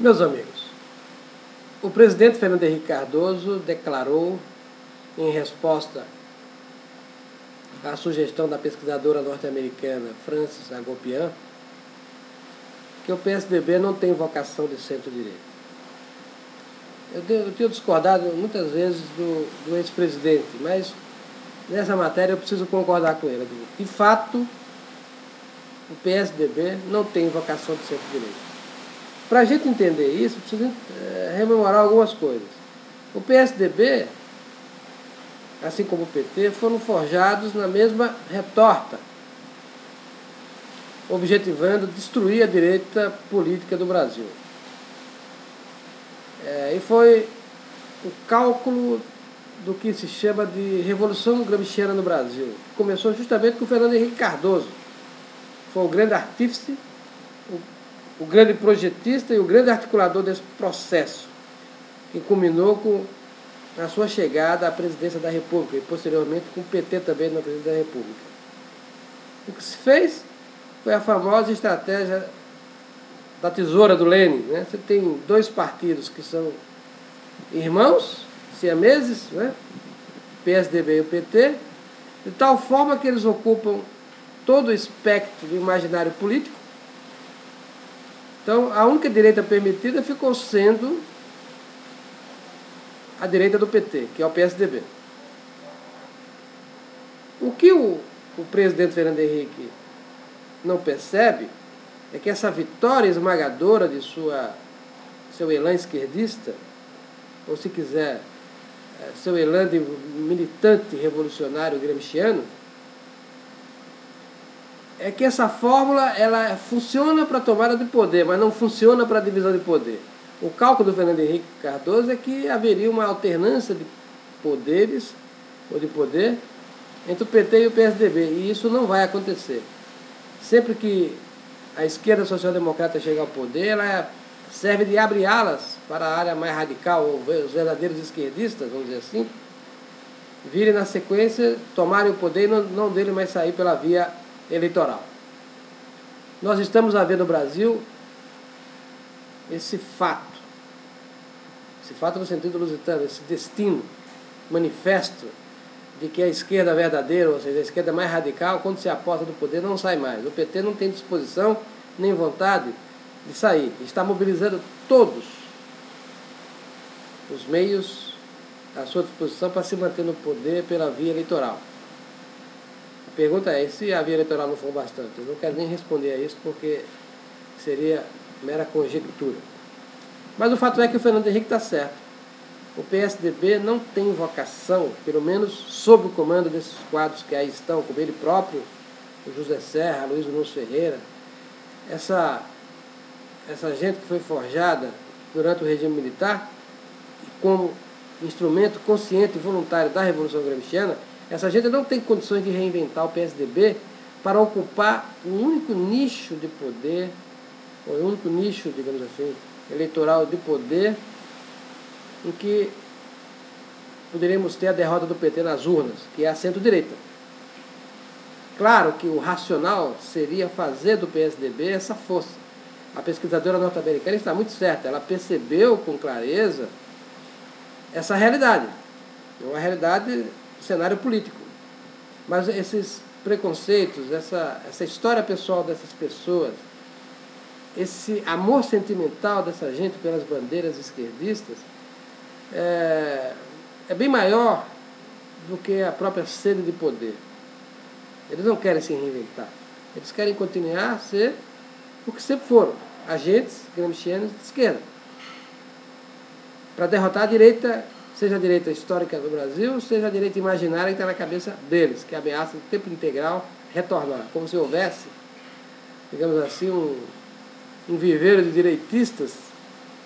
Meus amigos, o presidente Fernando Henrique Cardoso declarou, em resposta à sugestão da pesquisadora norte-americana Frances Hagopian, que o PSDB não tem vocação de centro-direita. Eu tenho discordado muitas vezes do ex-presidente, mas nessa matéria eu preciso concordar com ele. De fato, o PSDB não tem vocação de centro-direita. Para a gente entender isso, precisa rememorar algumas coisas. O PSDB, assim como o PT, foram forjados na mesma retorta, objetivando destruir a direita política do Brasil. E foi o cálculo do que se chama de Revolução Gramsciana no Brasil, que começou justamente com o Fernando Henrique Cardoso. Foi o grande artífice, o grande projetista e o grande articulador desse processo, que culminou com a sua chegada à presidência da República e posteriormente com o PT também na presidência da República. O que se fez foi a famosa estratégia da tesoura do Lênin, né? Você tem dois partidos que são irmãos, siameses, né? PSDB e o PT, de tal forma que eles ocupam todo o espectro do imaginário político. Então, a única direita permitida ficou sendo a direita do PT, que é o PSDB. O que o presidente Fernando Henrique não percebe é que essa vitória esmagadora de seu elan esquerdista, ou se quiser, seu elan de militante revolucionário gramsciano, é que essa fórmula ela funciona para a tomada de poder, mas não funciona para a divisão de poder. O cálculo do Fernando Henrique Cardoso é que haveria uma alternância de poderes, ou de poder, entre o PT e o PSDB, e isso não vai acontecer. Sempre que a esquerda social-democrata chega ao poder, ela serve de abre alas para a área mais radical, ou os verdadeiros esquerdistas, vamos dizer assim, virem na sequência, tomarem o poder e não dele mais sair pela via eleitoral. Nós estamos a ver no Brasil esse fato no sentido lusitano, esse destino manifesto de que a esquerda verdadeira, ou seja, a esquerda mais radical, quando se aposta do poder, não sai mais. O PT não tem disposição nem vontade de sair. Está mobilizando todos os meios à sua disposição para se manter no poder pela via eleitoral. A pergunta é, se a via eleitoral não for bastante? Eu não quero nem responder a isso porque seria mera conjectura. Mas o fato é que o Fernando Henrique está certo. O PSDB não tem vocação, pelo menos sob o comando desses quadros que aí estão, como ele próprio, o José Serra, Luiz Nunes Ferreira, essa gente que foi forjada durante o regime militar, como instrumento consciente e voluntário da Revolução Gramsciana, essa gente não tem condições de reinventar o PSDB para ocupar um único nicho de poder, ou um único nicho, digamos assim, eleitoral de poder, em que poderíamos ter a derrota do PT nas urnas, que é a centro-direita. Claro que o racional seria fazer do PSDB essa força. A pesquisadora norte-americana está muito certa, ela percebeu com clareza essa realidade, uma realidade do cenário político. Mas esses preconceitos, essa história pessoal dessas pessoas, esse amor sentimental dessa gente pelas bandeiras esquerdistas, é bem maior do que a própria sede de poder. Eles não querem se reinventar. Eles querem continuar a ser o que sempre foram, agentes gramscianos de esquerda. Para derrotar a direita, seja a direita histórica do Brasil, seja a direita imaginária que está na cabeça deles, que ameaça de tempo integral retornar. Como se houvesse, digamos assim, um viveiro de direitistas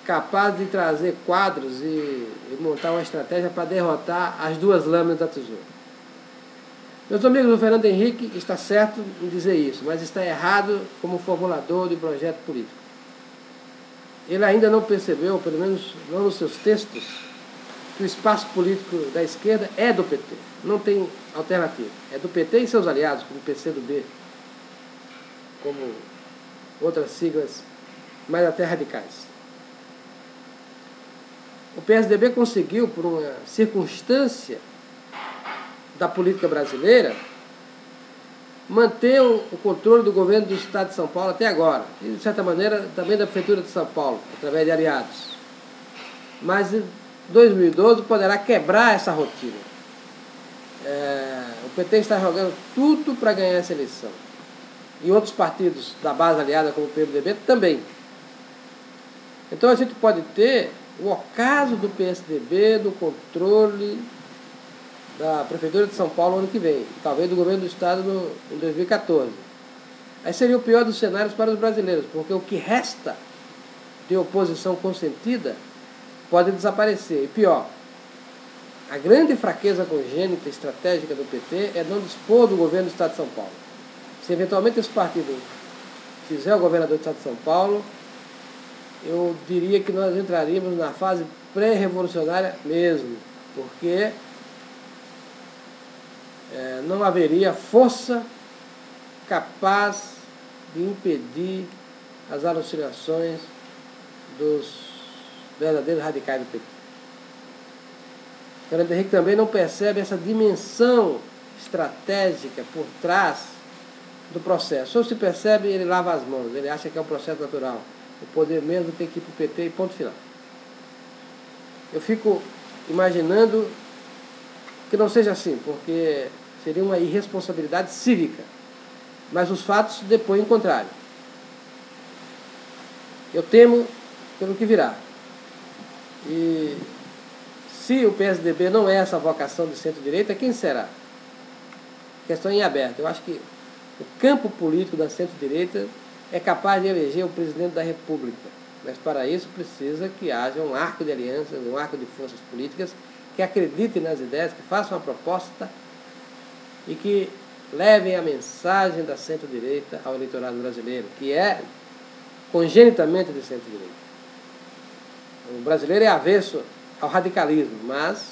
capaz de trazer quadros e montar uma estratégia para derrotar as duas lâminas da tesoura. Meus amigos, o Fernando Henrique está certo em dizer isso, mas está errado como formulador de projeto político. Ele ainda não percebeu, pelo menos não nos seus textos, que o espaço político da esquerda é do PT. Não tem alternativa. É do PT e seus aliados, como o PCdoB, como outras siglas mais até radicais. o PSDB conseguiu, por uma circunstância da política brasileira, manter o controle do governo do Estado de São Paulo até agora. E, de certa maneira, também da Prefeitura de São Paulo, através de aliados. Mas em 2012 poderá quebrar essa rotina. O PT está jogando tudo para ganhar essa eleição. E outros partidos da base aliada, como o PMDB, também. Então a gente pode ter o ocaso do PSDB no controle da Prefeitura de São Paulo ano que vem, talvez do governo do Estado em 2014. Aí seria o pior dos cenários para os brasileiros, porque o que resta de oposição consentida pode desaparecer. E pior, a grande fraqueza congênita estratégica do PT é não dispor do governo do Estado de São Paulo. Se eventualmente esse partido fizer o governador do Estado de São Paulo, eu diria que nós entraríamos na fase pré-revolucionária mesmo, porque não haveria força capaz de impedir as alucinações dos verdadeiros radicais do PT. Fernando Henrique também não percebe essa dimensão estratégica por trás do processo. Ou se percebe, ele lava as mãos, ele acha que é um processo natural. O poder mesmo tem que ir para o PT e ponto final. Eu fico imaginando que não seja assim, porque seria uma irresponsabilidade cívica. Mas os fatos depõem o contrário. Eu temo pelo que virá. E se o PSDB não é essa vocação de centro-direita, quem será? A questão é em aberto. Eu acho que o campo político da centro-direita é capaz de eleger o presidente da República. Mas para isso precisa que haja um arco de alianças, um arco de forças políticas que acreditem nas ideias, que façam uma proposta e que levem a mensagem da centro-direita ao eleitorado brasileiro, que é congenitamente de centro-direita. O brasileiro é avesso ao radicalismo, mas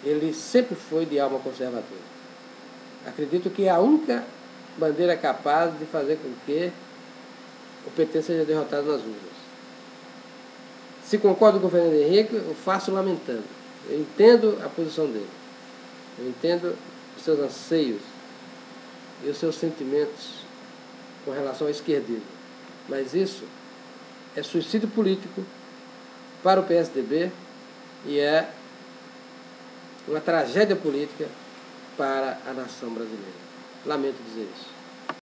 ele sempre foi de alma conservadora. Acredito que é a única bandeira capaz de fazer com que o PT seja derrotado nas urnas. Se concordo com o Fernando Henrique, eu faço lamentando. Eu entendo a posição dele. Eu entendo os seus anseios e os seus sentimentos com relação ao esquerdismo. Mas isso é suicídio político para o PSDB e é uma tragédia política para a nação brasileira. Lamento dizer isso.